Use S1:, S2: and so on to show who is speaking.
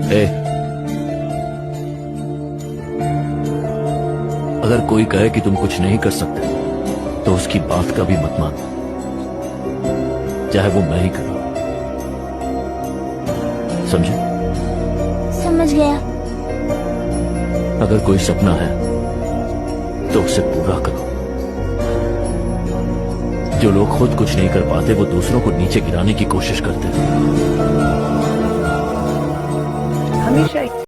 S1: ए, अगर कोई कहे कि तुम कुछ नहीं कर सकते तो उसकी बात का भी मत मानो, चाहे वो मैं ही करूं। समझे?
S2: समझ गया।
S1: अगर कोई सपना है तो उसे पूरा करो। जो लोग खुद कुछ नहीं कर पाते वो दूसरों को नीचे गिराने की कोशिश करते हैं।
S3: हमेशा